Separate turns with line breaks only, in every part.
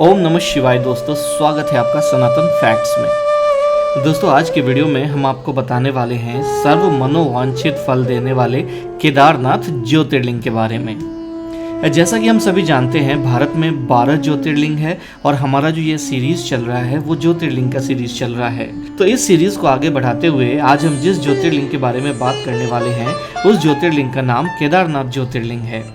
ओम नमः शिवाय। दोस्तों स्वागत है आपका सनातन फैक्ट्स में। दोस्तों आज के वीडियो में हम आपको बताने वाले हैं सर्व मनोवांछित फल देने वाले केदारनाथ ज्योतिर्लिंग के बारे में। जैसा कि हम सभी जानते हैं भारत में 12 ज्योतिर्लिंग है और हमारा जो ये सीरीज चल रहा है वो ज्योतिर्लिंग का सीरीज चल रहा है। तो इस सीरीज को आगे बढ़ाते हुए आज हम जिस ज्योतिर्लिंग के बारे में बात करने वाले हैं उस ज्योतिर्लिंग का नाम केदारनाथ ज्योतिर्लिंग है।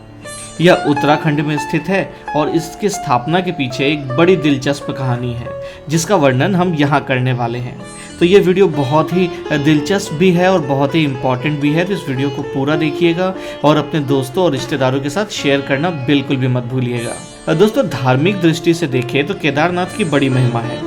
यह उत्तराखंड में स्थित है और इसकी स्थापना के पीछे एक बड़ी दिलचस्प कहानी है जिसका वर्णन हम यहाँ करने वाले हैं। तो ये वीडियो बहुत ही दिलचस्प भी है और बहुत ही इम्पॉर्टेंट भी है, तो इस वीडियो को पूरा देखिएगा और अपने दोस्तों और रिश्तेदारों के साथ शेयर करना बिल्कुल भी मत भूलिएगा। दोस्तों धार्मिक दृष्टि से देखें तो केदारनाथ की बड़ी महिमा है।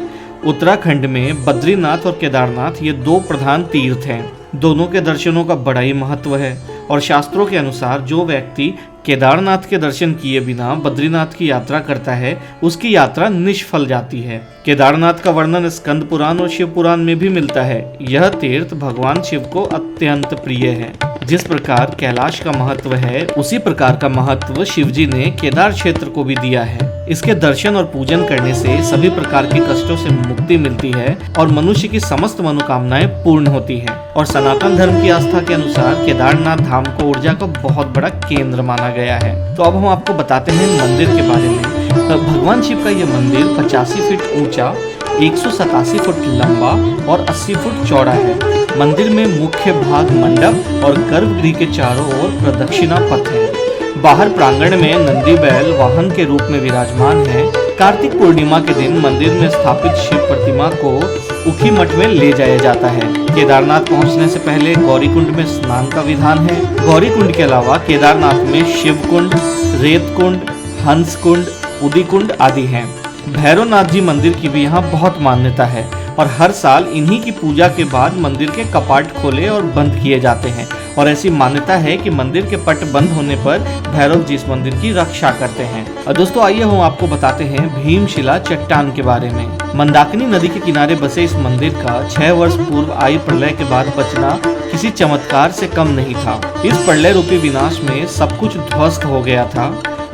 उत्तराखंड में बद्रीनाथ और केदारनाथ ये दो प्रधान तीर्थ हैं। दोनों के दर्शनों का बड़ा ही महत्व है और शास्त्रों के अनुसार जो व्यक्ति केदारनाथ के दर्शन किए बिना बद्रीनाथ की यात्रा करता है उसकी यात्रा निष्फल जाती है। केदारनाथ का वर्णन स्कंद पुराण और शिव पुराण में भी मिलता है। यह तीर्थ भगवान शिव को अत्यंत प्रिय है। जिस प्रकार कैलाश का महत्व है उसी प्रकार का महत्व शिवजी ने केदार क्षेत्र को भी दिया है। इसके दर्शन और पूजन करने से सभी प्रकार के कष्टों से मुक्ति मिलती है और मनुष्य की समस्त मनोकामनाएं पूर्ण होती है। और सनातन धर्म की आस्था के अनुसार केदारनाथ धाम को ऊर्जा का बहुत बड़ा केंद्र माना गया है। तो अब हम आपको बताते हैं मंदिर के बारे में। भगवान शिव का यह मंदिर 85 फीट ऊंचा, 187 फुट लंबा और 80 फुट चौड़ा है। मंदिर में मुख्य भाग मंडप और गर्भगृह के चारों ओर प्रदक्षिणा पथ है। बाहर प्रांगण में नंदी बैल वाहन के रूप में विराजमान है। कार्तिक पूर्णिमा के दिन मंदिर में स्थापित शिव प्रतिमा को उखी मठ में ले जाया जाता है। केदारनाथ पहुंचने से पहले गौरीकुंड में स्नान का विधान है। गौरीकुंड के अलावा केदारनाथ में शिवकुंड, रेतकुंड, हंसकुंड, उदीकुंड आदि हैं। भैरवनाथ जी मंदिर की भी यहाँ बहुत मान्यता है और हर साल इन्हीं की पूजा के बाद मंदिर के कपाट खोले और बंद किए जाते हैं। और ऐसी मान्यता है कि मंदिर के पट बंद होने पर भैरव जी इस मंदिर की रक्षा करते हैं। और दोस्तों आइए हम आपको बताते हैं भीमशिला चट्टान के बारे में। मंदाकिनी नदी के किनारे बसे इस मंदिर का 6 वर्ष पूर्व आई प्रलय के बाद बचना किसी चमत्कार से कम नहीं था। इस प्रलय रूपी विनाश में सब कुछ ध्वस्त हो गया था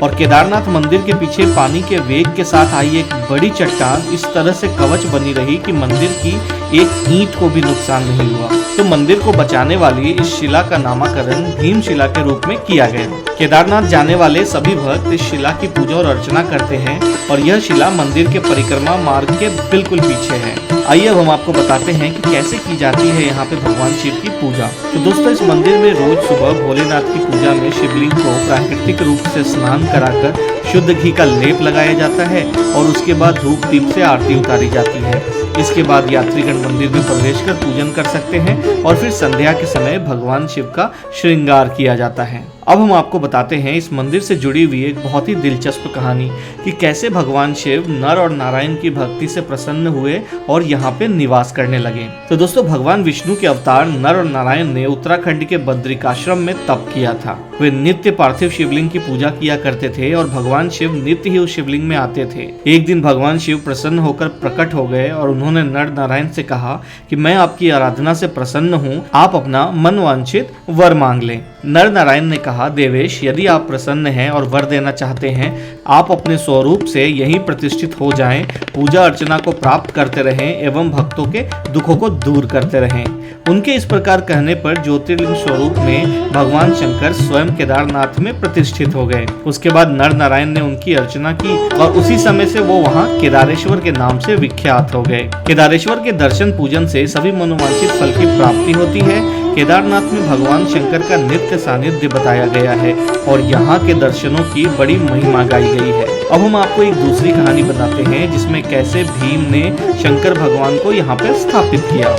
और केदारनाथ मंदिर के पीछे पानी के वेग के साथ आई एक बड़ी चट्टान इस तरह से कवच बनी रही कि मंदिर की एक ईंट को भी नुकसान नहीं हुआ। तो मंदिर को बचाने वाली इस शिला का नामकरण भीमशिला के रूप में किया गया। केदारनाथ जाने वाले सभी भक्त इस शिला की पूजा और अर्चना करते हैं और यह शिला मंदिर के परिक्रमा मार्ग के बिल्कुल पीछे है। आइए अब हम आपको बताते हैं कि कैसे की जाती है यहाँ पे भगवान शिव की पूजा। तो दोस्तों इस मंदिर में रोज सुबह भोलेनाथ की पूजा में शिवलिंग को प्राकृतिक रूप से स्नान कराकर शुद्ध घी का लेप लगाया जाता है और उसके बाद धूप दीप से आरती उतारी जाती है। इसके बाद यात्रीगण मंदिर में प्रवेश कर पूजन कर सकते हैं और फिर संध्या के समय भगवान शिव का श्रृंगार किया जाता है। अब हम आपको बताते हैं इस मंदिर से जुड़ी हुई एक बहुत ही दिलचस्प कहानी कि कैसे भगवान शिव नर और नारायण की भक्ति से प्रसन्न हुए और यहाँ पे निवास करने लगे। तो दोस्तों भगवान विष्णु के अवतार नर और नारायण ने उत्तराखंड के बद्रिकाश्रम में तप किया था। वे नित्य पार्थिव शिवलिंग की पूजा किया करते थे और भगवान शिव नित्य ही उस शिवलिंग में आते थे। एक दिन भगवान शिव प्रसन्न होकर प्रकट हो गए और उन्होंने नर नारायण से कहा कि मैं आपकी आराधना से प्रसन्न हूँ, आप अपना मनवांछित वर मांग लें। नर नारायण ने कहा, देवेश यदि आप प्रसन्न हैं और वर देना चाहते हैं, आप अपने स्वरूप से यहीं प्रतिष्ठित हो जाएं, पूजा अर्चना को प्राप्त करते रहें एवं भक्तों के दुखों को दूर करते रहें। उनके इस प्रकार कहने पर ज्योतिर्लिंग स्वरूप में भगवान शंकर स्वयं केदारनाथ में प्रतिष्ठित हो गए। उसके बाद नर नारायण ने उनकी अर्चना की और उसी समय से वो वहाँ केदारेश्वर के नाम से विख्यात हो गए। केदारेश्वर के दर्शन पूजन से सभी मनोवांछित फल की प्राप्ति होती है। केदारनाथ में भगवान शंकर का नित्य सानिध्य बताया गया है और यहाँ के दर्शनों की बड़ी महिमा गाई गई है। अब हम आपको एक दूसरी कहानी बताते हैं जिसमें कैसे भीम ने शंकर भगवान को यहाँ पे स्थापित किया।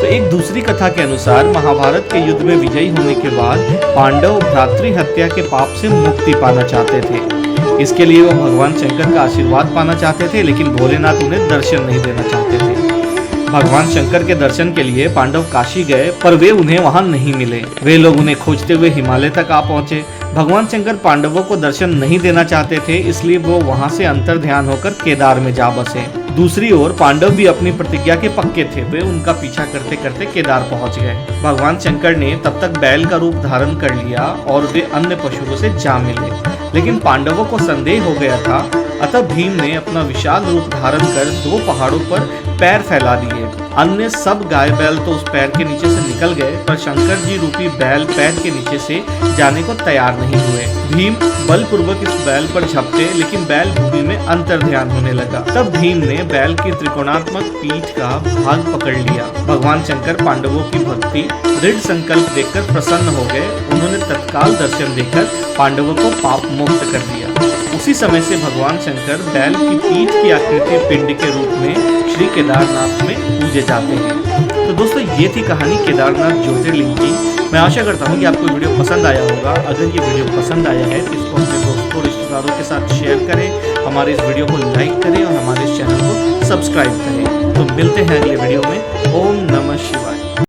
तो एक दूसरी कथा के अनुसार महाभारत के युद्ध में विजयी होने के बाद पांडव भ्रातृ हत्या के पाप से मुक्ति पाना चाहते थे। इसके लिए वो भगवान शंकर का आशीर्वाद पाना चाहते थे, लेकिन भोलेनाथ उन्हें दर्शन नहीं देना चाहते थे। भगवान शंकर के दर्शन के लिए पांडव काशी गए पर वे उन्हें वहां नहीं मिले। वे लोग उन्हें खोजते हुए हिमालय तक आ पहुंचे। भगवान शंकर पांडवों को दर्शन नहीं देना चाहते थे, इसलिए वो वहां से अंतर ध्यान होकर केदार में जा बसे। दूसरी ओर पांडव भी अपनी प्रतिज्ञा के पक्के थे। वे उनका पीछा करते करते केदार पहुंच गए। भगवान शंकर ने तब तक बैल का रूप धारण कर लिया और वे अन्य पशुओं से जा मिले। लेकिन पांडवों को संदेह हो गया था, अतः भीम ने अपना विशाल रूप धारण कर 2 पहाड़ों पर पैर फैला दिए। अन्य सब गाय बैल तो उस पैर के नीचे से निकल गए, पर शंकर जी रूपी बैल पैर के नीचे से जाने को तैयार नहीं हुए। भीम बलपूर्वक इस बैल पर झपटे, लेकिन बैल भूमि में अंतर्ध्यान होने लगा। तब भीम ने बैल की त्रिकोणात्मक पीठ का भाग पकड़ लिया। भगवान शंकर पांडवों की भक्ति दृढ़ संकल्प देखकर प्रसन्न हो गए। उन्होंने तत्काल दर्शन देकर पांडवों को पाप मुक्त कर दिया। उसी समय से भगवान शंकर बैल की पीठ की आकृति पिंड के रूप में श्री केदारनाथ में पूजे जाते हैं। तो दोस्तों, ये थी कहानी केदारनाथ ज्योतिर्लिंग की। मैं आशा करता हूँ कि आपको वीडियो पसंद आया होगा। अगर ये वीडियो पसंद आया है तो इसको अपने दोस्तों रिश्तेदारों के साथ शेयर करें, हमारे इस वीडियो को लाइक करें और हमारे इस चैनल को सब्सक्राइब करें। तो मिलते हैं अगले वीडियो में। ओम नमः शिवाय।